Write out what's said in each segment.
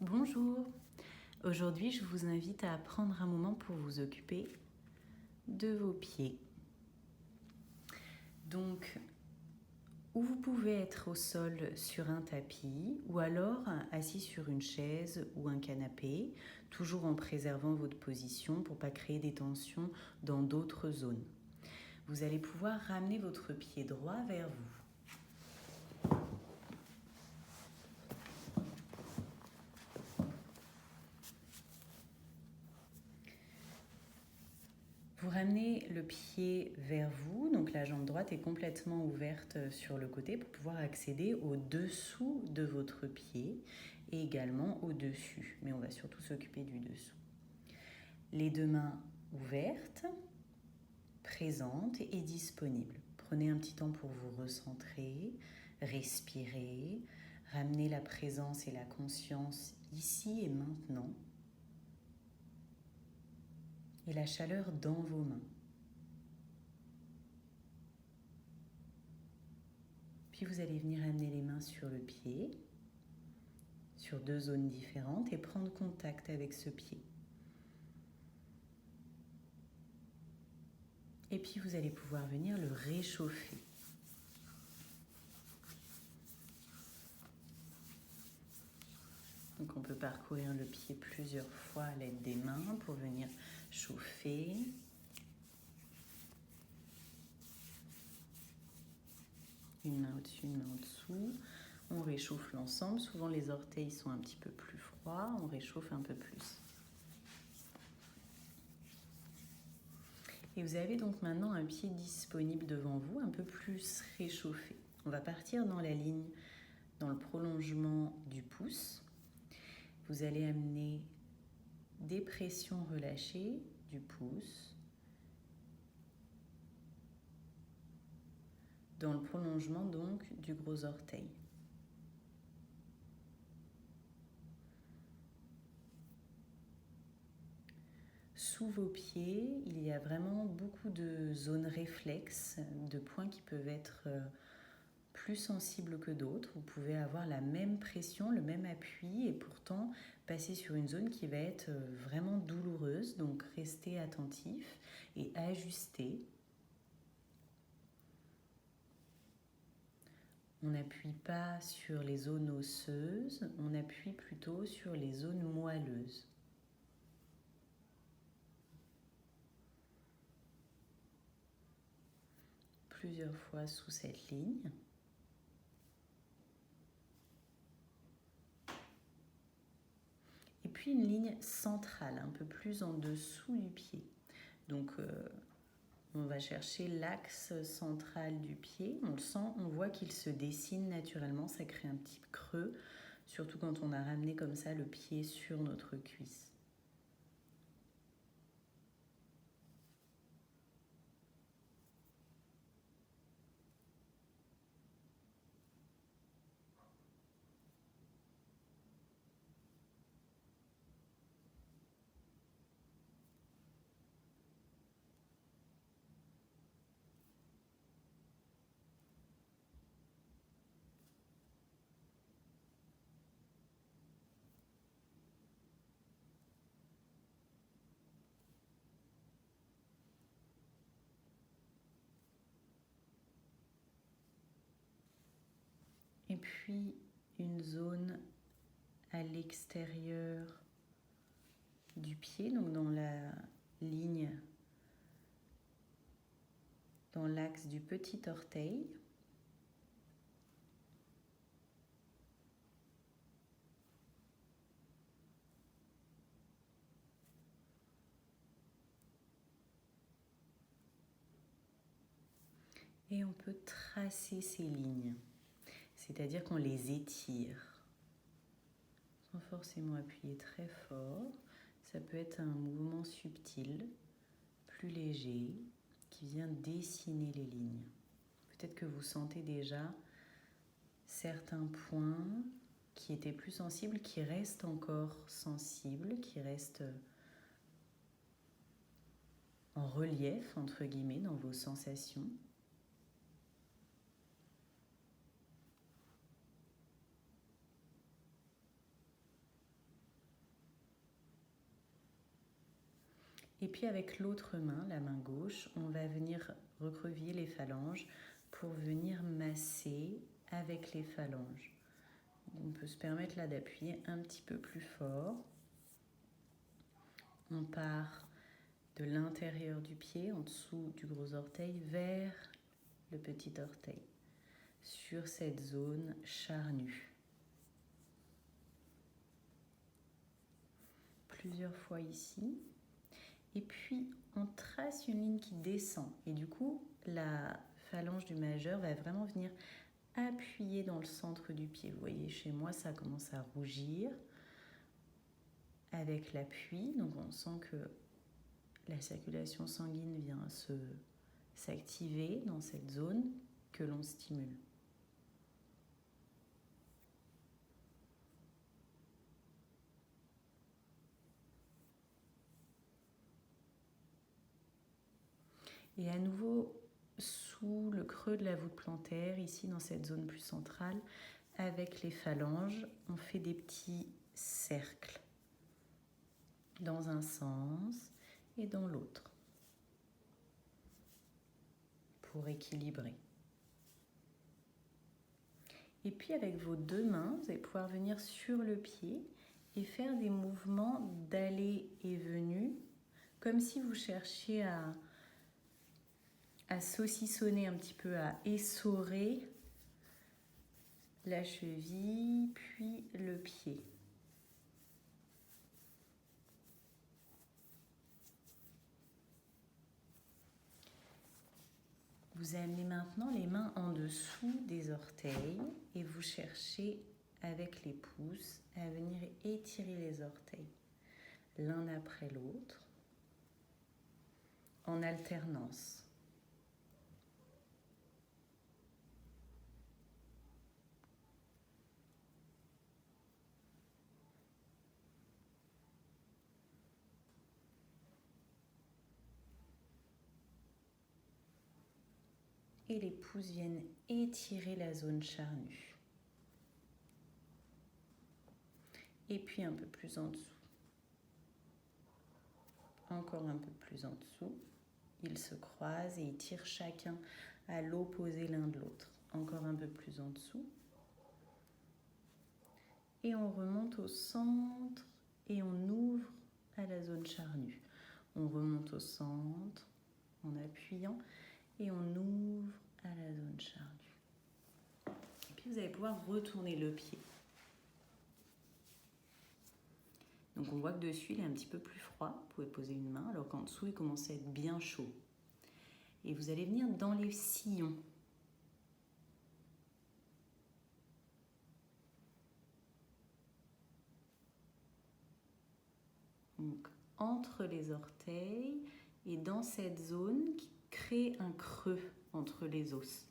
Bonjour, aujourd'hui je vous invite à prendre un moment pour vous occuper de vos pieds. Donc, où vous pouvez être au sol sur un tapis ou alors assis sur une chaise ou un canapé, toujours en préservant votre position pour ne pas créer des tensions dans d'autres zones. Vous allez pouvoir ramener votre pied droit vers vous. Vous ramenez le pied vers vous, donc la jambe droite est complètement ouverte sur le côté pour pouvoir accéder au-dessous de votre pied et également au-dessus, mais on va surtout s'occuper du dessous. Les deux mains ouvertes, présentes et disponibles. Prenez un petit temps pour vous recentrer, respirer, ramener la présence et la conscience ici et maintenant. Et la chaleur dans vos mains. Puis vous allez venir amener les mains sur le pied, sur deux zones différentes et prendre contact avec ce pied. Et puis vous allez pouvoir venir le réchauffer. Donc on peut parcourir le pied plusieurs fois à l'aide des mains pour venir chauffer. Une main au-dessus, une main en dessous. On réchauffe l'ensemble. Souvent les orteils sont un petit peu plus froids. On réchauffe un peu plus. Et vous avez donc maintenant un pied disponible devant vous, un peu plus réchauffé. On va partir dans la ligne, dans le prolongement du pouce. Vous allez amener des pressions relâchées du pouce dans le prolongement donc du gros orteil. Sous vos pieds, il y a vraiment beaucoup de zones réflexes, de points qui peuvent être plus sensibles que d'autres. Vous pouvez avoir la même pression, le même appui et pourtant passer sur une zone qui va être vraiment douloureuse. Donc restez attentif et ajustez. On n'appuie pas sur les zones osseuses, on appuie plutôt sur les zones moelleuses. Plusieurs fois sous cette ligne. Et puis une ligne centrale, un peu plus en dessous du pied. Donc on va chercher l'axe central du pied. On le sent, on voit qu'il se dessine naturellement, ça crée un petit creux, surtout quand on a ramené comme ça le pied sur notre cuisse. Et puis une zone à l'extérieur du pied, donc dans la ligne, dans l'axe du petit orteil. Et on peut tracer ces lignes, c'est-à-dire qu'on les étire, sans forcément appuyer très fort. Ça peut être un mouvement subtil, plus léger, qui vient dessiner les lignes. Peut-être que vous sentez déjà certains points qui étaient plus sensibles, qui restent encore sensibles, qui restent en relief, entre guillemets, dans vos sensations. Et puis avec l'autre main, la main gauche, on va venir recroqueviller les phalanges pour venir masser avec les phalanges. On peut se permettre là d'appuyer un petit peu plus fort. On part de l'intérieur du pied, en dessous du gros orteil, vers le petit orteil, sur cette zone charnue. Plusieurs fois ici. Et puis, on trace une ligne qui descend. Et du coup, la phalange du majeur va vraiment venir appuyer dans le centre du pied. Vous voyez, chez moi, ça commence à rougir avec l'appui. Donc, on sent que la circulation sanguine vient s'activer dans cette zone que l'on stimule. Et à nouveau, sous le creux de la voûte plantaire, ici dans cette zone plus centrale, avec les phalanges, on fait des petits cercles dans un sens et dans l'autre pour équilibrer. Et puis avec vos deux mains, vous allez pouvoir venir sur le pied et faire des mouvements d'aller et venue, comme si vous cherchiez à saucissonner un petit peu, à essorer la cheville, puis le pied. Vous amenez maintenant les mains en dessous des orteils et vous cherchez avec les pouces à venir étirer les orteils l'un après l'autre en alternance. Et les pouces viennent étirer la zone charnue. Et puis un peu plus en dessous. Encore un peu plus en dessous. Ils se croisent et ils tirent chacun à l'opposé l'un de l'autre. Encore un peu plus en dessous. Et on remonte au centre et on ouvre à la zone charnue. On remonte au centre en appuyant et on ouvre à la zone charnue. Et puis vous allez pouvoir retourner le pied. Donc on voit que dessus il est un petit peu plus froid, vous pouvez poser une main, alors qu'en dessous il commence à être bien chaud. Et vous allez venir dans les sillons. Donc entre les orteils et dans cette zone qui crée un creux entre les os.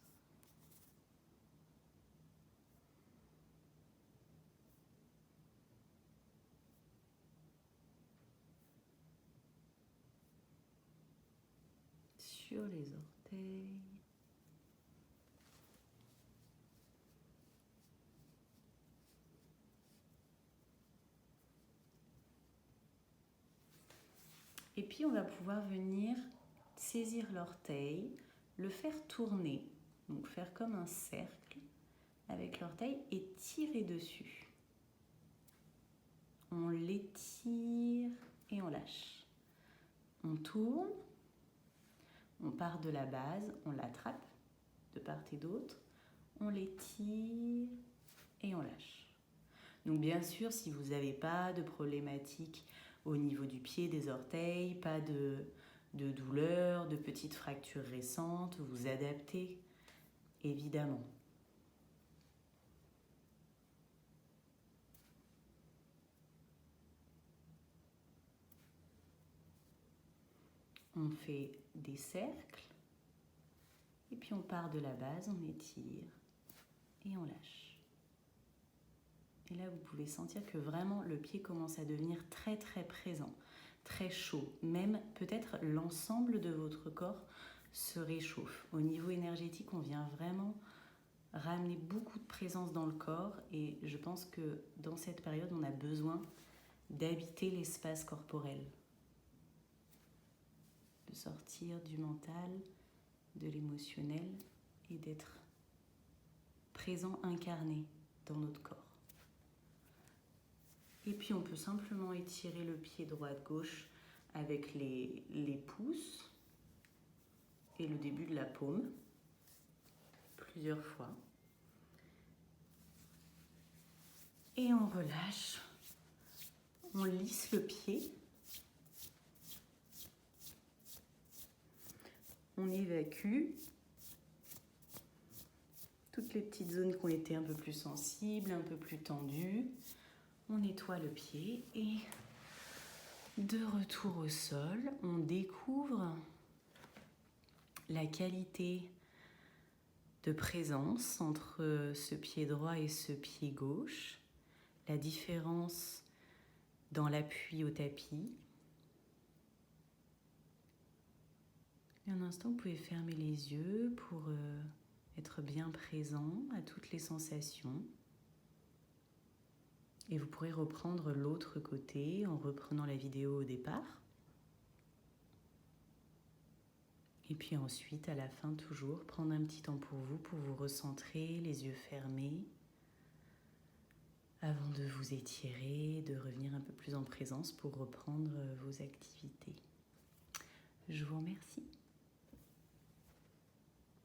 Sur les orteils. Et puis on va pouvoir venir saisir l'orteil, le faire tourner, donc faire comme un cercle avec l'orteil et tirer dessus. On l'étire et on lâche. On tourne, on part de la base, on l'attrape de part et d'autre, on l'étire et on lâche. Donc bien sûr, si vous n'avez pas de problématique au niveau du pied, des orteils, pas de douleur, de petites fractures récentes, vous adaptez évidemment. On fait des cercles et puis on part de la base, on étire et on lâche. Et là, vous pouvez sentir que vraiment le pied commence à devenir très très présent, très chaud. Même peut-être l'ensemble de votre corps se réchauffe. Au niveau énergétique, on vient vraiment ramener beaucoup de présence dans le corps et je pense que dans cette période, on a besoin d'habiter l'espace corporel. de sortir du mental, de l'émotionnel et d'être présent, incarné dans notre corps. Et puis on peut simplement étirer le pied droite-gauche avec les pouces et le début de la paume, plusieurs fois. Et on relâche, on lisse le pied, on évacue toutes les petites zones qui ont été un peu plus sensibles, un peu plus tendues. On nettoie le pied et de retour au sol, on découvre la qualité de présence entre ce pied droit et ce pied gauche, la différence dans l'appui au tapis. Et un instant, vous pouvez fermer les yeux pour être bien présent à toutes les sensations. Et vous pourrez reprendre l'autre côté en reprenant la vidéo au départ. Et puis ensuite, à la fin, toujours, prendre un petit temps pour vous recentrer, les yeux fermés, avant de vous étirer, de revenir un peu plus en présence pour reprendre vos activités. Je vous remercie.